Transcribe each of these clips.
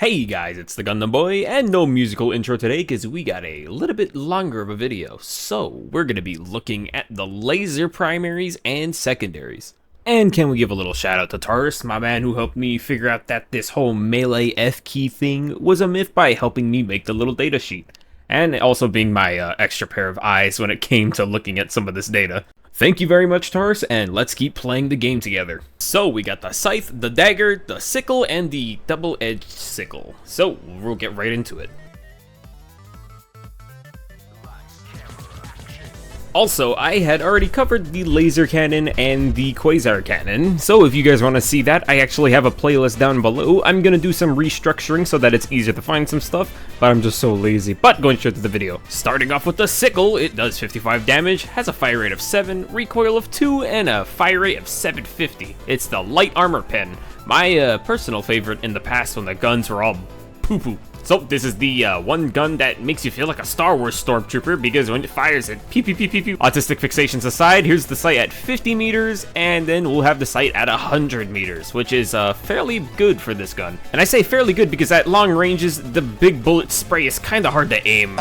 Hey guys, it's the Gundam Boy, and no musical intro today because we got a little bit longer of a video. So, we're going to be looking at the laser primaries and secondaries. And can we give a little shout out to Taurus, my man who helped me figure out that this whole melee F key thing was a myth by helping me make the little data sheet. And also being my extra pair of eyes when it came to looking at some of this data. Thank you very much, Taurus, and let's keep playing the game together. So, we got the scythe, the dagger, the sickle, and the double-edged sickle. So, we'll get right into it. Also, I had already covered the laser cannon and the quasar cannon, so if you guys want to see that, I actually have a playlist down below. I'm gonna do some restructuring so that it's easier to find some stuff, but I'm just so lazy. But going straight to the video. Starting off with the sickle, it does 55 damage, has a fire rate of 7, recoil of 2, and a fire rate of 750. It's the light armor pen, my personal favorite in the past when the guns were all poo-poo. So, this is the one gun that makes you feel like a Star Wars stormtrooper, because when it fires it, pew pew pew pew pew. Autistic fixations aside, here's the sight at 50 meters, and then we'll have the sight at 100 meters, which is fairly good for this gun. And I say fairly good because at long ranges, the big bullet spray is kinda hard to aim.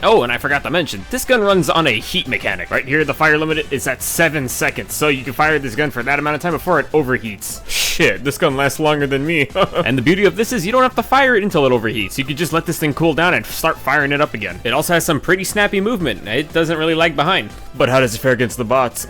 Oh, and I forgot to mention, this gun runs on a heat mechanic. Right here, the fire limit is at 7 seconds, so you can fire this gun for that amount of time before it overheats. Shit, this gun lasts longer than me. And the beauty of this is you don't have to fire it until it overheats. You can just let this thing cool down and start firing it up again. It also has some pretty snappy movement. It doesn't really lag behind. But how does it fare against the bots?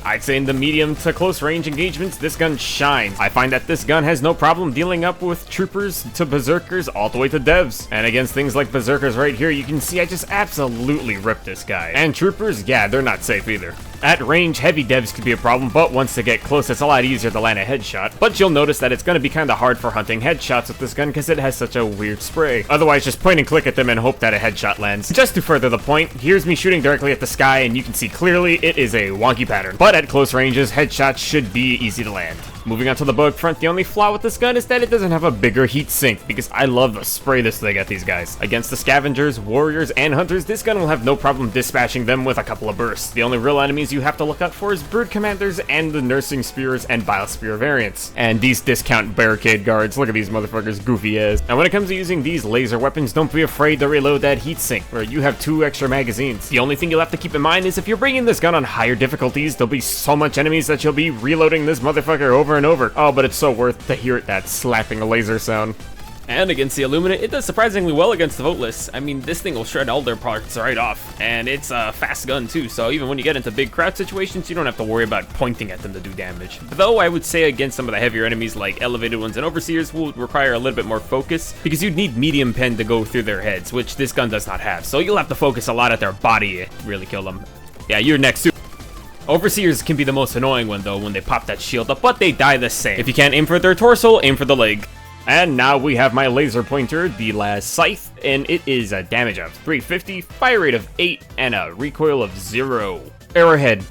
I'd say in the medium to close range engagements, this gun shines. I find that this gun has no problem dealing up with troopers to berserkers all the way to devs. And against things like berserkers right here, you can see I just absolutely rip this guy. And troopers, yeah, they're not safe either. At range, heavy devs could be a problem, but once they get close, it's a lot easier to land a headshot. But you'll notice that it's going to be kind of hard for hunting headshots with this gun because it has such a weird spray. Otherwise, just point and click at them and hope that a headshot lands. Just to further the point, here's me shooting directly at the sky, and you can see clearly it is a wonky pattern. But at close ranges, headshots should be easy to land. Moving on to the bug front, the only flaw with this gun is that it doesn't have a bigger heat sink, because I love to spray this thing at these guys. Against the scavengers, warriors, and hunters, this gun will have no problem dispatching them with a couple of bursts. The only real enemies you have to look out for is brood commanders and the nursing spears and bile spear variants. And these discount barricade guards, look at these motherfuckers, goofy as. And when it comes to using these laser weapons, don't be afraid to reload that heat sink, where you have 2 extra magazines. The only thing you'll have to keep in mind is if you're bringing this gun on higher difficulties, there'll be so much enemies that you'll be reloading this motherfucker over and over. Oh, but it's so worth to hear that slapping a laser sound. And against the Illuminate, it does surprisingly well against the Voteless. I mean, this thing will shred all their parts right off, and it's a fast gun too, so even when you get into big crowd situations, you don't have to worry about pointing at them to do damage. Though I would say against some of the heavier enemies like Elevated Ones and Overseers will require a little bit more focus, because you'd need medium pen to go through their heads, which this gun does not have, so you'll have to focus a lot at their body to really kill them. Yeah, you're next too. Overseers can be the most annoying one though when they pop that shield up, but they die the same. If you can't aim for their torso, aim for the leg. And now we have my laser pointer, the last scythe, and it is a damage of 350, fire rate of 8, and a recoil of 0. Arrowhead.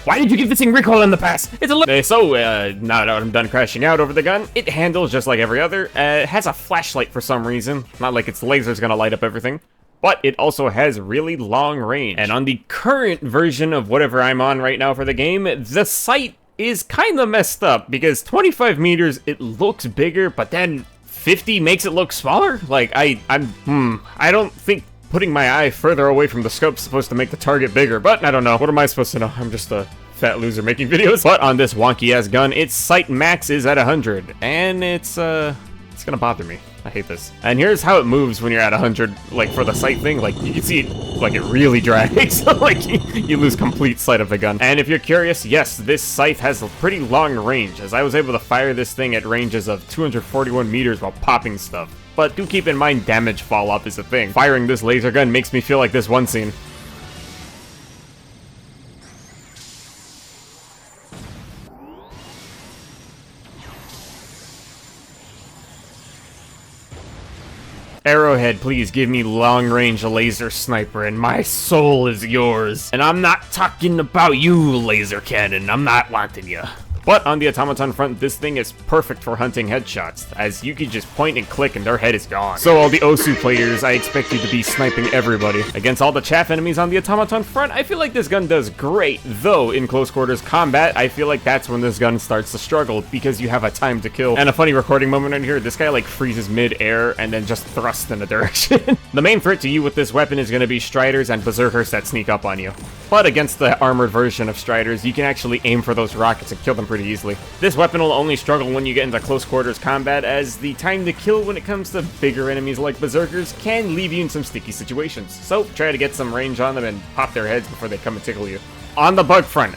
Why did you give this thing recoil in the past? It's a So, now that I'm done crashing out over the gun, it handles just like every other. It has a flashlight for some reason, not like its laser's gonna light up everything. But it also has really long range. And on the current version of whatever I'm on right now for the game, the sight is kind of messed up, because 25 meters, it looks bigger, but then 50 makes it look smaller? Like, I don't think putting my eye further away from the scope's supposed to make the target bigger, but I don't know. What am I supposed to know? I'm just a fat loser making videos. But on this wonky-ass gun, its sight max is at 100, and it's gonna bother me. I hate this. And here's how it moves when you're at 100, like for the sight thing. Like you can see it, like it really drags. Like you lose complete sight of the gun. And if you're curious, yes, this sight has a pretty long range, as I was able to fire this thing at ranges of 241 meters while popping stuff. But do keep in mind damage fall off is a thing. Firing this laser gun makes me feel like this one scene. Arrowhead, please give me long-range laser sniper, and my soul is yours. And I'm not talking about you, laser cannon. I'm not wanting you. But on the automaton front, this thing is perfect for hunting headshots, as you can just point and click and their head is gone. So all the Osu players, I expect you to be sniping everybody. Against all the chaff enemies on the automaton front, I feel like this gun does great, though in close quarters combat, I feel like that's when this gun starts to struggle, because you have a time to kill. And a funny recording moment in here, this guy like freezes mid-air and then just thrusts in a direction. The main threat to you with this weapon is going to be Striders and Berserkers that sneak up on you. But against the armored version of Striders, you can actually aim for those rockets and kill them pretty easily. This weapon will only struggle when you get into close quarters combat, as the time to kill when it comes to bigger enemies like Berserkers can leave you in some sticky situations. So try to get some range on them and pop their heads before they come and tickle you. On the bug front,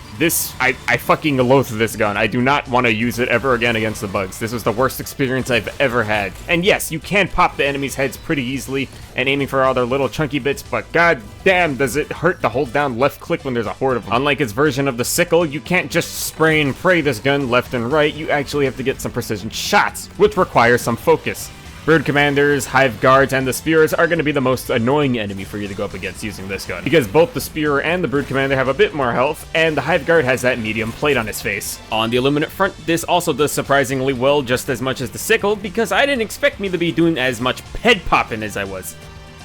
I fucking loathe this gun. I do not want to use it ever again against the bugs. This was the worst experience I've ever had. And yes, you can pop the enemies' heads pretty easily and aiming for all their little chunky bits, but god damn does it hurt to hold down left click when there's a horde of them. Unlike its version of the sickle, you can't just spray and pray this gun left and right. You actually have to get some precision shots, which requires some focus. Brood Commanders, Hive Guards, and the Spears are going to be the most annoying enemy for you to go up against using this gun, because both the Spear and the Brood Commander have a bit more health, and the Hive Guard has that medium plate on his face. On the Illuminate front, this also does surprisingly well, just as much as the Sickle, because I didn't expect me to be doing as much head popping as I was.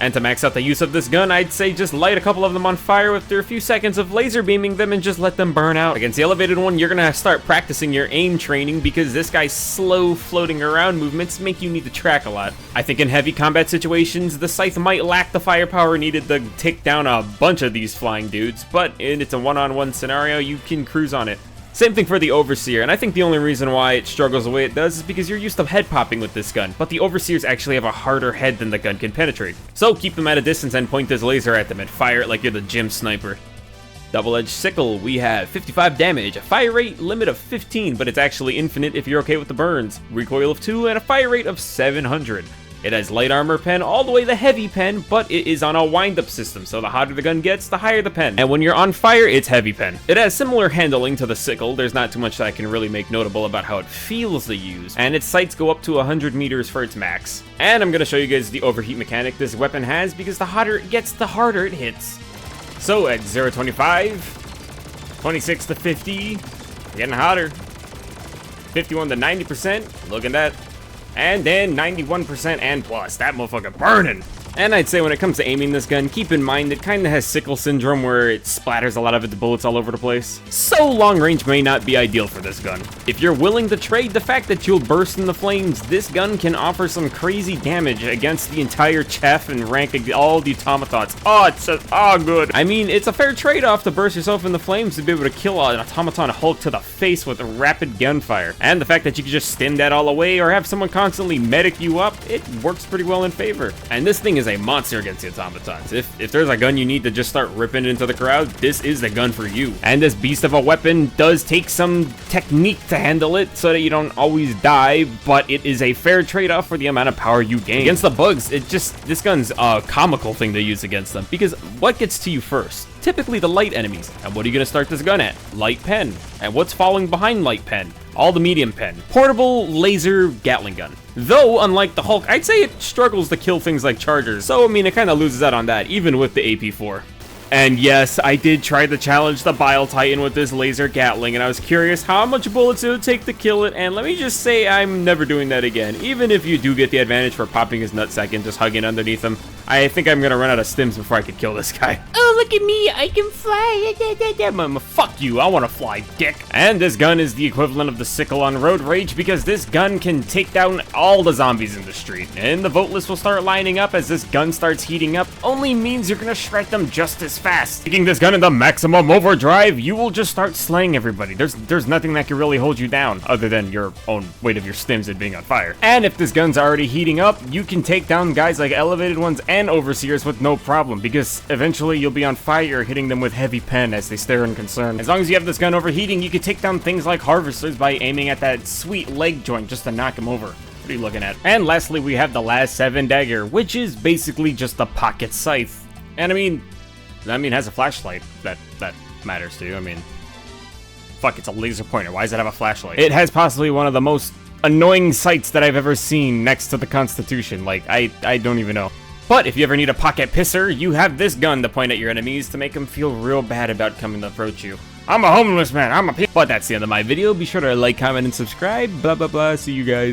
And to max out the use of this gun, I'd say just light a couple of them on fire after a few seconds of laser beaming them and just let them burn out. Against the elevated one, you're gonna start practicing your aim training, because this guy's slow floating around movements make you need to track a lot. I think in heavy combat situations, the Scythe might lack the firepower needed to take down a bunch of these flying dudes, but it's a one-on-one scenario, you can cruise on it. Same thing for the Overseer, and I think the only reason why it struggles the way it does is because you're used to head popping with this gun, but the Overseers actually have a harder head than the gun can penetrate. So keep them at a distance and point this laser at them and fire it like you're the gym sniper. Double-edged sickle, we have 55 damage, a fire rate limit of 15, but it's actually infinite if you're okay with the burns, recoil of 2, and a fire rate of 700. It has light armor pen all the way to heavy pen, but it is on a wind-up system, so the hotter the gun gets, the higher the pen. And when you're on fire, it's heavy pen. It has similar handling to the sickle. There's not too much that I can really make notable about how it feels to use. And its sights go up to 100 meters for its max. And I'm going to show you guys the overheat mechanic this weapon has, because the hotter it gets, the harder it hits. So at 0 to 25, 26 to 50, getting hotter. 51 to 90%, look at that. And then 91% and plus, that motherfucker burning. And I'd say when it comes to aiming this gun, keep in mind it kinda has sickle syndrome where it splatters a lot of its bullets all over the place. So long range may not be ideal for this gun. If you're willing to trade the fact that you'll burst in the flames, this gun can offer some crazy damage against the entire chaff and rank all the automatons. Oh, it's just, good. I mean, it's a fair trade-off to burst yourself in the flames to be able to kill an automaton Hulk to the face with rapid gunfire. And the fact that you can just stim that all away or have someone constantly medic you up, it works pretty well in favor. And this thing is a monster against the automatons. If there's a gun you need to just start ripping into the crowd, this is the gun for you. And this beast of a weapon does take some technique to handle it so that you don't always die, but it is a fair trade-off for the amount of power you gain. Against the bugs, this gun's a comical thing to use against them, because what gets to you first? Typically the light enemies. And what are you going to start this gun at? Light pen. And what's following behind light pen? All the medium pen. Portable laser Gatling gun. Though, unlike the Hulk, I'd say it struggles to kill things like chargers. So, I mean, it kind of loses out on that, even with the AP4. And yes, I did try to challenge the Bile Titan with this laser Gatling, and I was curious how much bullets it would take to kill it, and let me just say I'm never doing that again. Even if you do get the advantage for popping his nutsack and just hugging underneath him, I think I'm gonna run out of stims before I could kill this guy. Oh, look at me, I can fly. Fuck you, I wanna fly, dick. And this gun is the equivalent of the sickle on Road Rage, because this gun can take down all the zombies in the street. And the vote list will start lining up as this gun starts heating up, only means you're gonna shred them just as fast. Taking this gun into maximum overdrive, you will just start slaying everybody. There's nothing that can really hold you down, other than your own weight of your stims and being on fire. And if this gun's already heating up, you can take down guys like Elevated Ones and Overseers with no problem, because eventually you'll be on fire hitting them with heavy pen as they stare in concern. As long as you have this gun overheating, you can take down things like Harvesters by aiming at that sweet leg joint just to knock them over. What are you looking at? And lastly, we have the last 7 dagger, which is basically just a pocket scythe. And I mean, it has a flashlight that matters to you. I mean, fuck, it's a laser pointer. Why does it have a flashlight? It has possibly one of the most annoying sights that I've ever seen next to the Constitution. Like, I don't even know. But if you ever need a pocket pisser, you have this gun to point at your enemies to make them feel real bad about coming to approach you. I'm a homeless man. I'm a But that's the end of my video. Be sure to like, comment, and subscribe. Blah, blah, blah. See you guys.